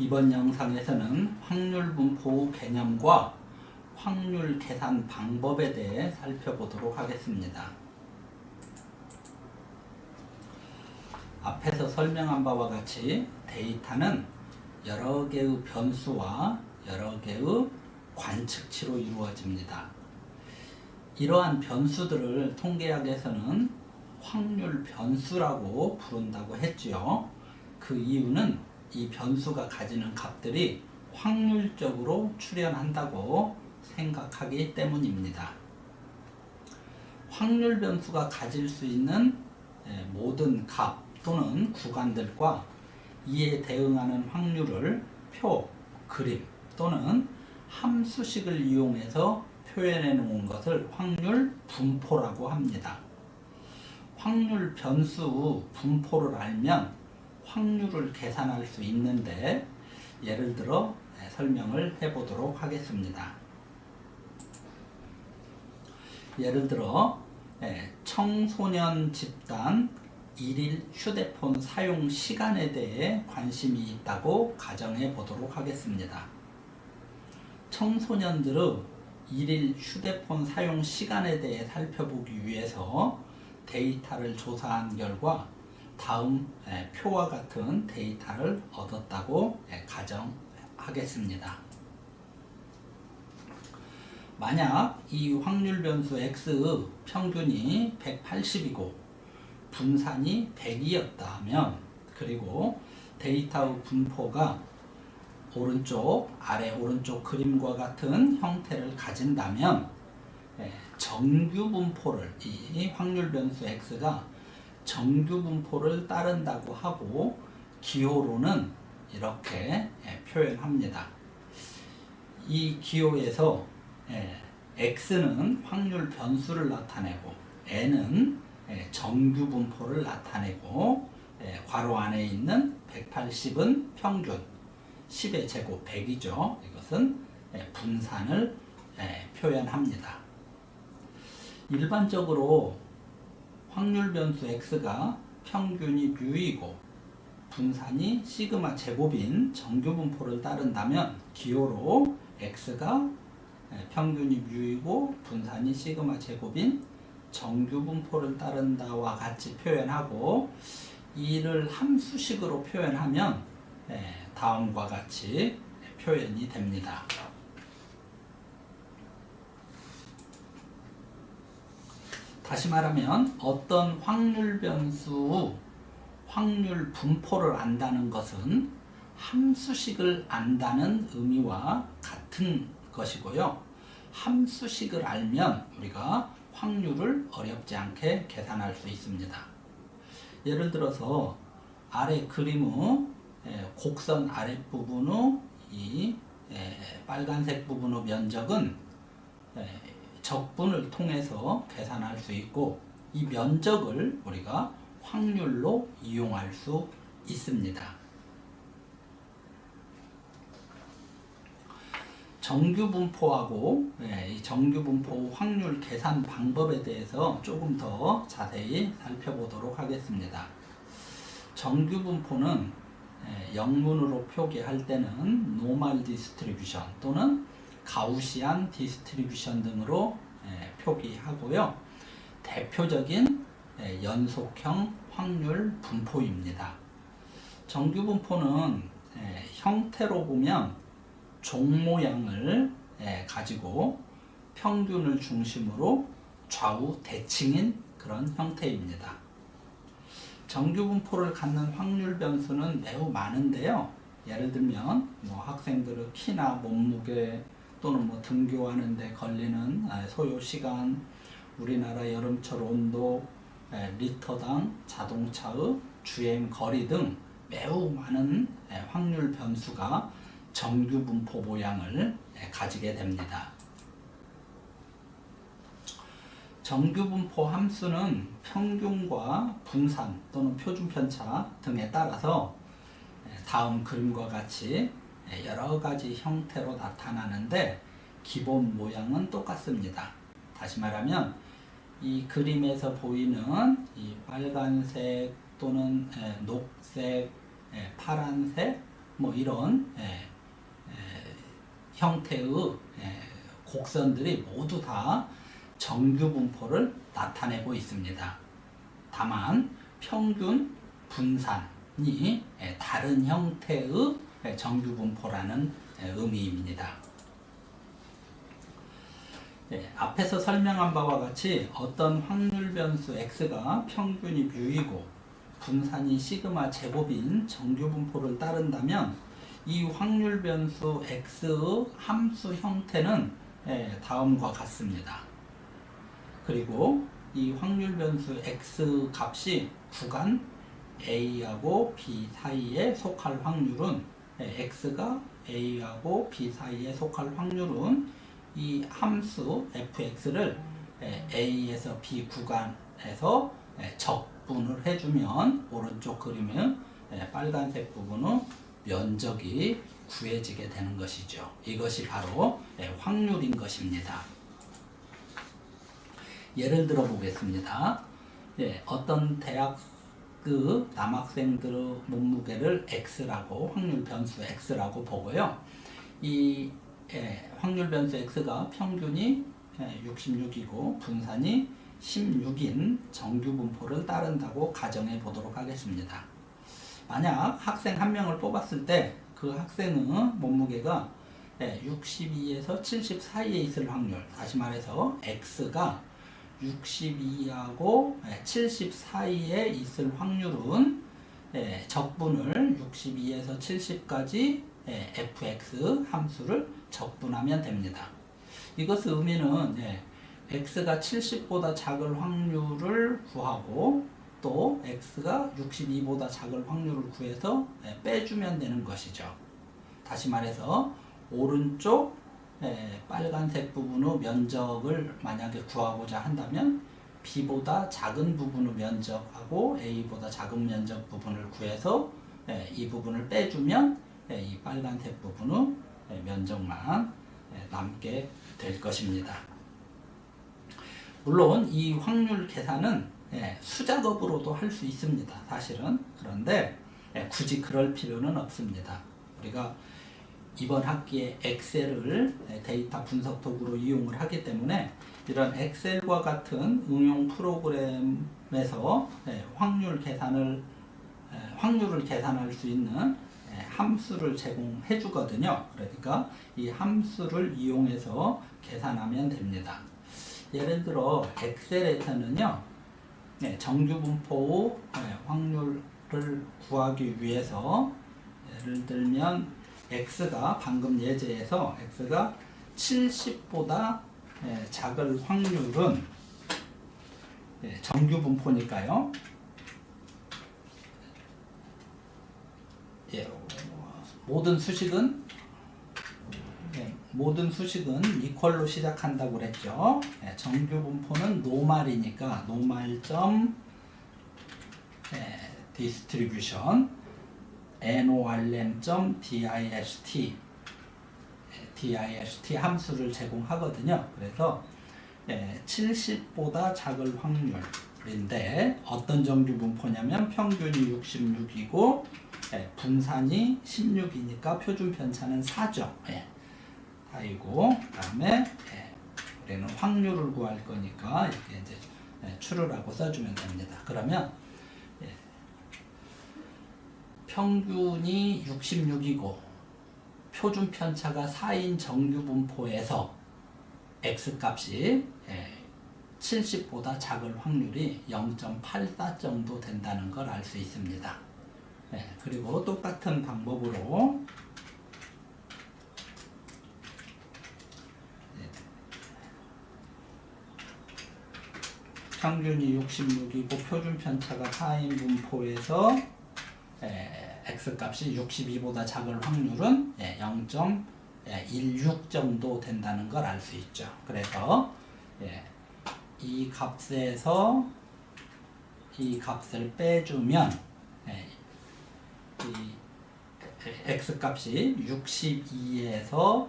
이번 영상에서는 확률 분포 개념과 확률 계산 방법에 대해 살펴보도록 하겠습니다. 앞에서 설명한 바와 같이 데이터는 여러 개의 변수와 여러 개의 관측치로 이루어집니다. 이러한 변수들을 통계학에서는 확률 변수라고 부른다고 했지요. 그 이유는 이 변수가 가지는 값들이 확률적으로 출현한다고 생각하기 때문입니다. 확률 변수가 가질 수 있는 모든 값 또는 구간들과 이에 대응하는 확률을 표, 그림 또는 함수식을 이용해서 표현해 놓은 것을 확률 분포라고 합니다. 확률 변수 분포를 알면 확률을 계산할 수 있는데, 예를 들어 설명을 해보도록 하겠습니다. 예를 들어 청소년 집단 1일 휴대폰 사용 시간에 대해 관심이 있다고 가정해 보도록 하겠습니다. 청소년들의 1일 휴대폰 사용 시간에 대해 살펴보기 위해서 데이터를 조사한 결과 다음 표와 같은 데이터를 얻었다고 가정하겠습니다. 만약 이 확률 변수 x의 평균이 180이고 분산이 100이었다면, 그리고 데이터의 분포가 오른쪽, 아래 오른쪽 그림과 같은 형태를 가진다면, 정규 분포를, 이 확률 변수 x가 정규 분포를 따른다고 하고 기호로는 이렇게 표현합니다. 이 기호에서 x는 확률 변수를 나타내고 n은 정규 분포를 나타내고, 괄호 안에 있는 180은 평균, 10의 제곱 100이죠. 이것은 분산을 표현합니다. 일반적으로 확률 변수 x가 평균이 뮤이고 분산이 시그마 제곱인 정규 분포를 따른다면 기호로 x가 평균이 뮤이고 분산이 시그마 제곱인 정규 분포를 따른다와 같이 표현하고, 이를 함수식으로 표현하면 다음과 같이 표현이 됩니다. 다시 말하면 어떤 확률 변수 확률 분포를 안다는 것은 함수식을 안다는 의미와 같은 것이고요. 함수식을 알면 우리가 확률을 어렵지 않게 계산할 수 있습니다. 예를 들어서 아래 그림의 곡선 아랫부분의 이 빨간색 부분의 면적은 적분을 통해서 계산할 수 있고, 이 면적을 우리가 확률로 이용할 수 있습니다. 정규 분포하고 이 정규 분포 확률 계산 방법에 대해서 조금 더 자세히 살펴보도록 하겠습니다. 정규 분포는 영문으로 표기할 때는 노멀 디스트리뷰션 또는 가우시안 디스트리뷰션 등으로 표기하고요. 대표적인 연속형 확률 분포입니다. 정규 분포는 형태로 보면 종 모양을 가지고 평균을 중심으로 좌우 대칭인 그런 형태입니다. 정규 분포를 갖는 확률 변수는 매우 많은데요. 예를 들면 학생들의 키나 몸무게 또는 등교하는 데 걸리는 소요 시간, 우리나라 여름철 온도, 리터당 자동차의 주행 거리 등 매우 많은 확률 변수가 정규 분포 모양을 가지게 됩니다. 정규 분포 함수는 평균과 분산 또는 표준 편차 등에 따라서 다음 그림과 같이 여러 가지 형태로 나타나는데, 기본 모양은 똑같습니다. 다시 말하면 이 그림에서 보이는 이 빨간색 또는 녹색, 파란색, 뭐 이런 형태의 곡선들이 모두 다 정규 분포를 나타내고 있습니다. 다만 평균 분산이 다른 형태의 정규 분포라는 의미입니다. 앞에서 설명한 바와 같이 어떤 확률 변수 x가 평균이 뮤이고 분산이 시그마 제곱인 정규 분포를 따른다면 이 확률 변수 x의 함수 형태는 다음과 같습니다. 그리고 이 확률 변수 x 값이 구간 a하고 b 사이에 속할 확률은 x가 a하고 b 사이에 속할 확률은 이 함수 fx를 a에서 b 구간에서 적분을 해주면 오른쪽 그림은 빨간색 부분은 면적이 구해지게 되는 것이죠. 이것이 바로 확률인 것입니다. 예를 들어 보겠습니다. 어떤 대학 그 남학생들의 몸무게를 x라고 확률 변수 x라고 보고요. 이 확률 변수 x가 평균이 66이고 분산이 16인 정규 분포를 따른다고 가정해 보도록 하겠습니다. 만약 학생 한 명을 뽑았을 때 그 학생의 몸무게가 62에서 70 사이에 있을 확률, 다시 말해서 x가 62하고 70 사이에 있을 확률은 적분을 62에서 70까지 fx 함수를 적분하면 됩니다. 이것의 의미는 x가 70보다 작을 확률을 구하고 또 x가 62보다 작을 확률을 구해서 빼주면 되는 것이죠. 다시 말해서 오른쪽 빨간색 부분의 면적을 만약에 구하고자 한다면 b보다 작은 부분의 면적하고 a보다 작은 면적 부분을 구해서 이 부분을 빼주면 이 빨간색 부분의 면적만 남게 될 것입니다. 물론 이 확률 계산은 수작업으로도 할 수 있습니다. 사실은. 그런데 굳이 그럴 필요는 없습니다. 우리가 이번 학기에 엑셀을 데이터 분석 도구로 이용을 하기 때문에 이런 엑셀과 같은 응용 프로그램에서 확률을 계산할 수 있는 함수를 제공해 주거든요. 그러니까 이 함수를 이용해서 계산하면 됩니다. 예를 들어 엑셀에서는요, 정규 분포 확률을 구하기 위해서 예를 들면 x가 방금 예제에서 x가 70보다 작을 확률은 정규 분포니까요. 모든 수식은 이퀄로 시작한다고 그랬죠. 정규 분포는 노말이니까 노말점 디스트리뷰션 norm.dist 함수를 제공하거든요. 그래서 70보다 작을 확률인데 어떤 정규 분포냐면 평균이 66이고 분산이 16이니까 표준 편차는 4죠. 다이고 그다음에 우리는 확률을 구할 거니까 이렇게 이제 true라고 써주면 됩니다. 그러면 평균이 66이고 표준 편차가 4인 정규 분포에서 x 값이 70보다 작을 확률이 0.84 정도 된다는 걸 알 수 있습니다. 그리고 똑같은 방법으로 평균이 66이고 표준 편차가 4인 분포에서 x 값이 62보다 작을 확률은 0.16 정도 된다는 걸 알 수 있죠. 그래서 이 값에서 이 값을 빼주면 이 x 값이 62에서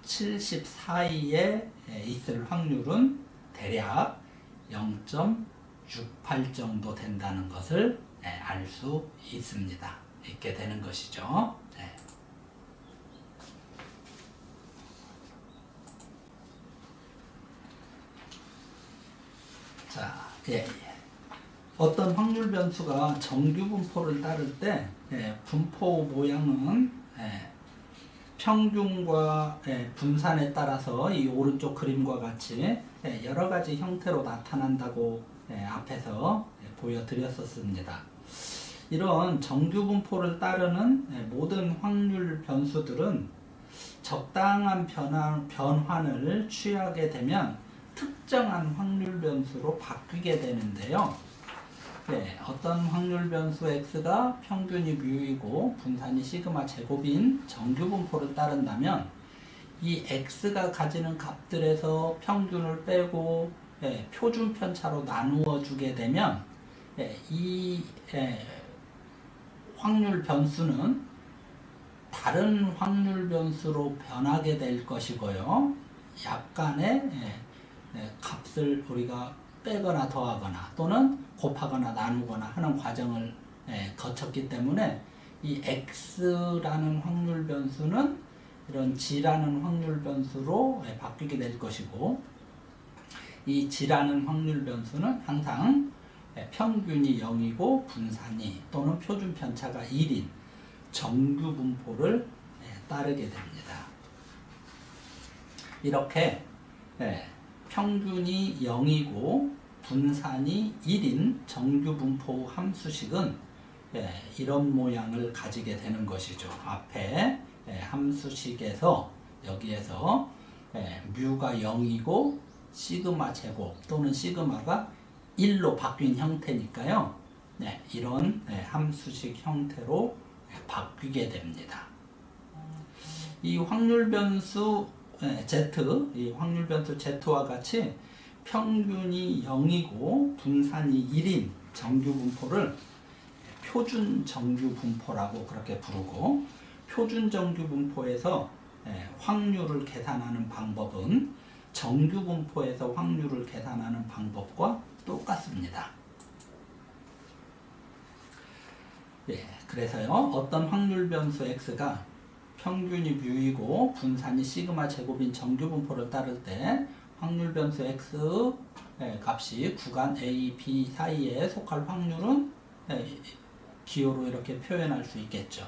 70 사이에 있을 확률은 대략 0.68 정도 된다는 것을 알 수 있습니다. 있게 되는 것이죠. 네. 자, 예. 어떤 확률 변수가 정규 분포를 따를 때 분포 모양은 평균과 분산에 따라서 이 오른쪽 그림과 같이 여러 가지 형태로 나타난다고 앞에서 보여드렸었습니다. 이런 정규 분포를 따르는 모든 확률 변수들은 적당한 변환을 취하게 되면 특정한 확률 변수로 바뀌게 되는데요. 어떤 확률 변수 x가 평균이 뮤이고 분산이 시그마 제곱인 정규 분포를 따른다면 이 x가 가지는 값들에서 평균을 빼고 표준 편차로 나누어 주게 되면 이 확률 변수는 다른 확률 변수로 변하게 될 것이고요. 약간의 값을 우리가 빼거나 더하거나 또는 곱하거나 나누거나 하는 과정을 거쳤기 때문에 이 x라는 확률 변수는 이런 g라는 확률 변수로 바뀌게 될 것이고, 이 g라는 확률 변수는 항상 평균이 0이고 분산이 또는 표준 편차가 1인 정규 분포를 따르게 됩니다. 이렇게 평균이 0이고 분산이 1인 정규 분포 함수식은 이런 모양을 가지게 되는 것이죠. 앞에 함수식에서 여기에서 뮤가 0이고 시그마 제곱 또는 시그마가 1로 바뀐 형태니까요. 이런 함수식 형태로 바뀌게 됩니다. 이 확률 변수 Z, 이 확률 변수 Z와 같이 평균이 0이고 분산이 1인 정규 분포를 표준 정규 분포라고 그렇게 부르고, 표준 정규 분포에서 확률을 계산하는 방법은 정규 분포에서 확률을 계산하는 방법과 똑같습니다. 그래서요, 어떤 확률 변수 x가 평균이 뮤이고 분산이 시그마 제곱인 정규 분포를 따를 때 확률 변수 x 값이 구간 a, b 사이에 속할 확률은 기호로 이렇게 표현할 수 있겠죠.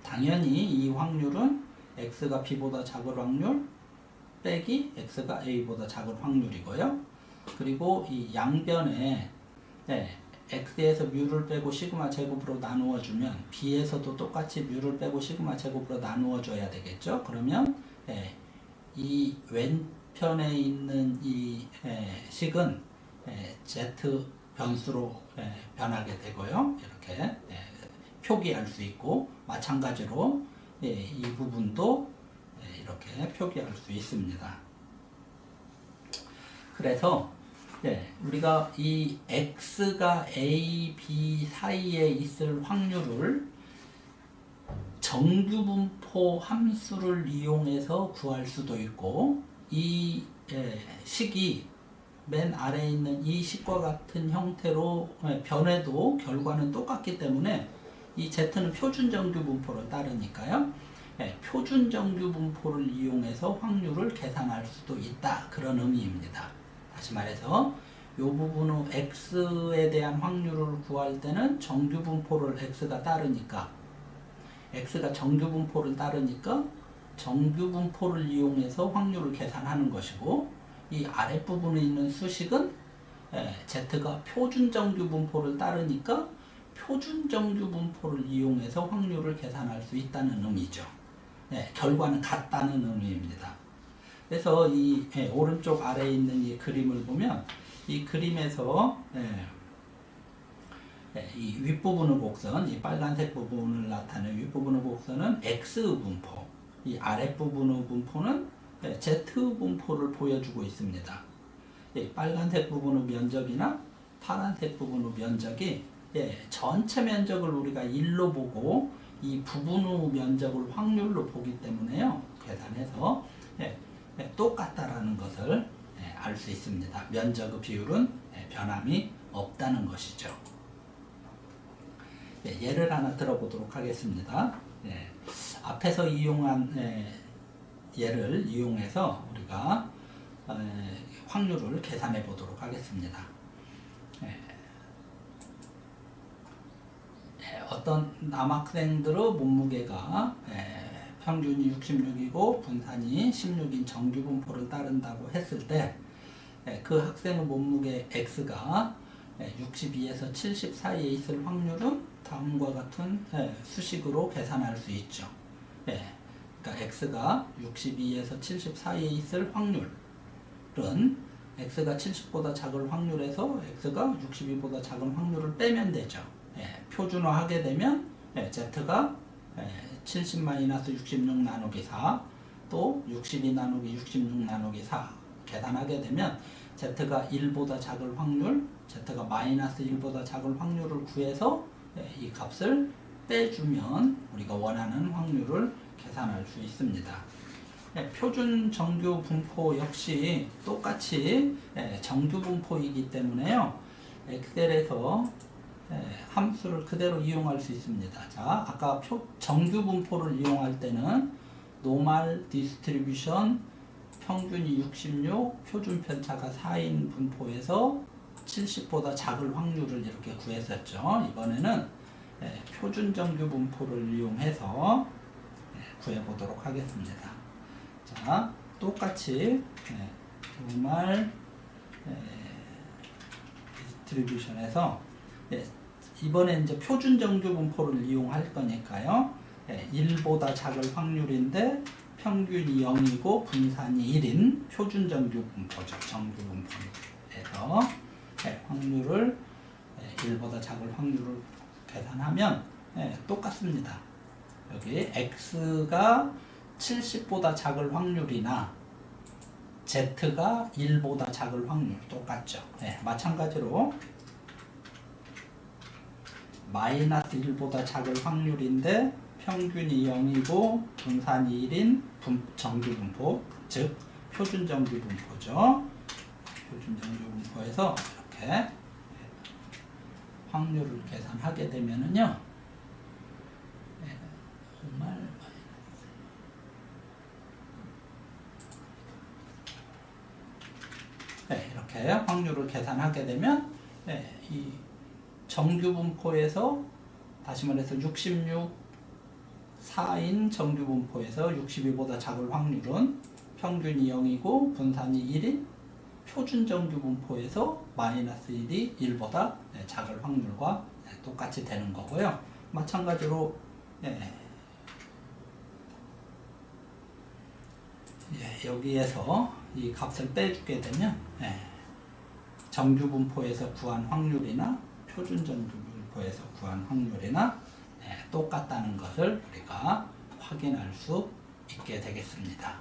당연히 이 확률은 x가 b보다 작을 확률 빼기 x가 a보다 작을 확률이고요. 그리고 이 양변에 x에서 뮤를 빼고 시그마 제곱으로 나누어 주면 b에서도 똑같이 뮤를 빼고 시그마 제곱으로 나누어 줘야 되겠죠. 그러면 이 왼편에 있는 이 식은 z 변수로 변하게 되고요. 이렇게 표기할 수 있고, 마찬가지로 이 부분도 이렇게 표기할 수 있습니다. 그래서 우리가 이 x가 a, b 사이에 있을 확률을 정규분포 함수를 이용해서 구할 수도 있고, 이 식이 맨 아래에 있는 이 식과 같은 형태로 변해도 결과는 똑같기 때문에 이 z는 표준 정규 분포를 따르니까요. 표준 정규 분포를 이용해서 확률을 계산할 수도 있다, 그런 의미입니다. 다시 말해서 이 부분은 x에 대한 확률을 구할 때는 정규 분포를 x가 따르니까, x가 정규 분포를 따르니까 정규 분포를 이용해서 확률을 계산하는 것이고, 이 아랫부분에 있는 수식은 z가 표준 정규 분포를 따르니까 표준 정규 분포를 이용해서 확률을 계산할 수 있다는 의미죠. 결과는 같다는 의미입니다. 그래서 이 오른쪽 아래에 있는 이 그림을 보면, 이 그림에서 이 윗부분의 곡선, 이 빨간색 부분을 나타내는 윗부분의 곡선은 x 분포, 이 아랫부분의 분포는 z 분포를 보여주고 있습니다. 빨간색 부분의 면적이나 파란색 부분의 면적이 전체 면적을 우리가 1로 보고 이 부분의 면적을 확률로 보기 때문에요, 계산해서 똑같다라는 것을 알 수 있습니다. 면적의 비율은 변함이 없다는 것이죠. 예를 하나 들어보도록 하겠습니다. 앞에서 이용한 예를 이용해서 우리가 확률을 계산해 보도록 하겠습니다. 어떤 남학생들의 몸무게가 평균이 66이고 분산이 16인 정규분포를 따른다고 했을 때 그 학생의 몸무게 X가 62에서 70 사이에 있을 확률은 다음과 같은 수식으로 계산할 수 있죠. 그러니까 X가 62에서 70 사이에 있을 확률은 X가 70보다 작을 확률에서 X가 62보다 작은 확률을 빼면 되죠. 표준화하게 되면 Z가 70-66 나누기 4 또 62 나누기 66 나누기 4 계산하게 되면 Z가 1보다 작을 확률, Z가 마이너스 1보다 작을 확률을 구해서 이 값을 빼주면 우리가 원하는 확률을 계산할 수 있습니다. 표준 정규 분포 역시 똑같이 정규 분포이기 때문에요. 엑셀에서 함수를 그대로 이용할 수 있습니다. 자, 아까 정규 분포를 이용할 때는 노멀 디스트리뷰션 평균이 66, 표준 편차가 4인 분포에서 70보다 작을 확률을 이렇게 구했었죠. 이번에는 표준 정규 분포를 이용해서 구해보도록 하겠습니다. 자, 똑같이 노멀 디스트리뷰션에서 이번에 이제 표준 정규 분포를 이용할 거니까요. 1보다 작을 확률인데 평균이 0이고 분산이 1인 표준 정규 분포죠. 정규 분포에서 확률을 1보다 작을 확률을 계산하면 똑같습니다. 여기 X가 70보다 작을 확률이나 Z가 1보다 작을 확률 똑같죠. 마찬가지로 마이너스 1보다 작을 확률인데 평균이 0이고 분산이 1인 정규 분포, 즉 표준 정규 분포죠. 표준 정규 분포에서 이렇게 확률을 계산하게 되면은요. 이렇게 확률을 계산하게 되면 이 정규 분포에서 다시 말해서 66 4인 정규 분포에서 62보다 작을 확률은 평균이 0이고 분산이 1인 표준 정규 분포에서 마이너스 1이 1보다 작을 확률과 똑같이 되는 거고요. 마찬가지로 여기에서 이 값을 빼주게 되면 정규 분포에서 구한 확률이나 표준 정규 분포에서 구한 확률이나 똑같다는 것을 우리가 확인할 수 있게 되겠습니다.